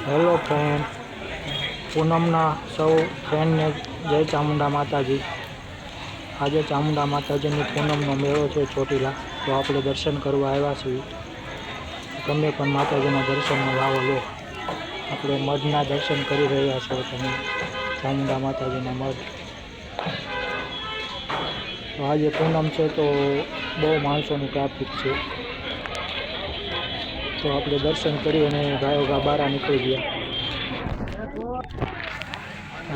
Hello friend, પૂનમના સૌ ફ્રેન્ડને જય ચામુંડા માતાજી। આજે ચામુંડા માતાજીની પૂનમનો મેળો છે ચોટીલા, તો આપણે દર્શન કરવા આવ્યા છીએ। તમે પણ માતાજીના દર્શનનો લાવો લો। આપણે મઢના દર્શન કરી રહ્યા છો તમે, ચામુંડા માતાજીના મઢ। તો આજે પૂનમ છે તો બહુ માણસોનું ટ્રાફિક છે, તો આપણે દર્શન કરી અને ગાયોગા બહાર નીકળી ગયા।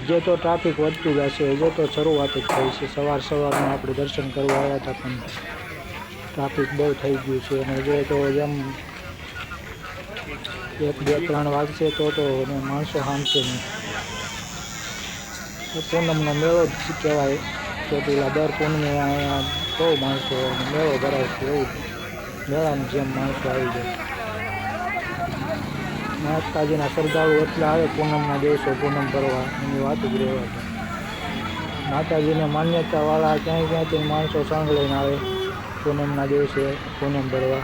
હજે તો ટ્રાફિક વધતું જશે, હજે તો શરૂઆત જ થઈ છે। સવારમાં આપણે દર્શન કરવા આવ્યા હતા પણ ટ્રાફિક બહુ થઈ ગયું છે, અને હજે તો જેમ 1, 2, 3 વાગશે તો માણસો સામશે નહીં। પૂનમનો મેળો જ કહેવાય ચોટીલા। દર પૂનમે અહીંયા બહુ માણસો મેળો ભરાય છે, એવું મેળાની જેમ માણસો આવી જાય। માતાજીના શ્રદ્ધાળુ એટલા આવે પૂનમના દિવસો પૂનમ ભરવા, એની વાત જ રહેવા છે। માતાજીને માન્યતાવાળા ક્યાંયથી માણસો સંગ લઈને આવે પૂનમના દિવસે પૂનમ ભરવા।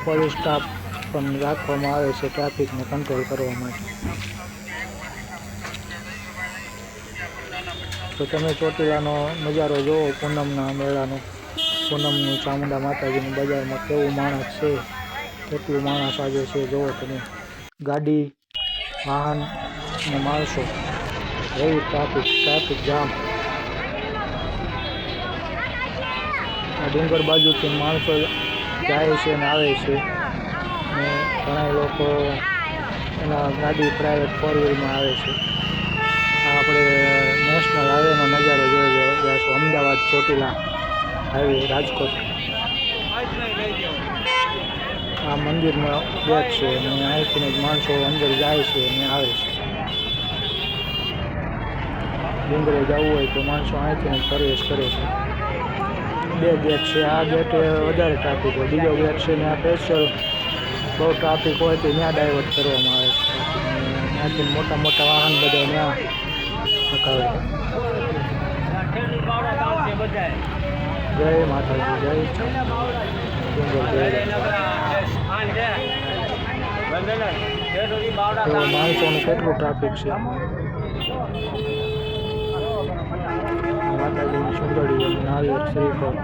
પોલીસ સ્ટાફ પણ રાખવામાં આવે છે ટ્રાફિકને કંટ્રોલ કરવા માટે। તો તમે ચોટીલાનો નજારો જોવો પૂનમના મેળાનો, પૂનમનું ચામુંડા માતાજીની બજારમાં કેવું માણસ છે, કેટલું માણસ આજે છે જોવો તમે। ગાડી, વાહન અને માણસો, એવી ટ્રાફિક જામ। આ ડુંગર બાજુથી માણસો જાય છે અને આવે છે, અને ઘણા લોકો એના ગાડી પ્રાઇવેટ 4 વ્હીલમાં આવે છે। આ આપણે નેશનલ હાઈવેનો નજારો જોઈ રહ્યા છો, અમદાવાદ ચોટીલા હાઈવે રાજકોટ। આ મંદિરમાં ગેટ છે અને અહીંથી જ માણસો અંદર જાય છે અને આવે છે। ડુંગરે જવું હોય તો માણસો અહીંથી જ પ્રવેશ કરે છે। 2 ગેટ છે, આ ગેટે વધારે ટ્રાફિક હોય, બીજો ગેટ છે ને આ સ્પેશિયલ બહુ ટ્રાફિક હોય તો ત્યાં ડાયવર્ટ કરવામાં આવે છે ટ્રાફિકને, ત્યાંથી મોટા વાહન બધા ત્યાં હકાવે। જય માતાજી, જય ડુંગર માણસોનું કેટલું ટ્રાફિક છે। માતાજીની સુંદરી નારિયેળ શ્રીફળ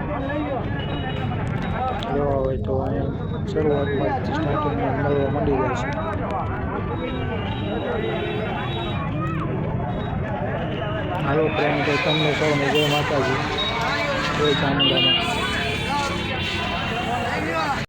લેવા હોય તો અહીંયા શરૂઆતમાં સ્ટાર્ટિંગમાં મળવા માંડી જાય છે। હાલો ફ્રેન્ડ, તો તમને સૌને જય માતાજી, જય ચામુંડામાં।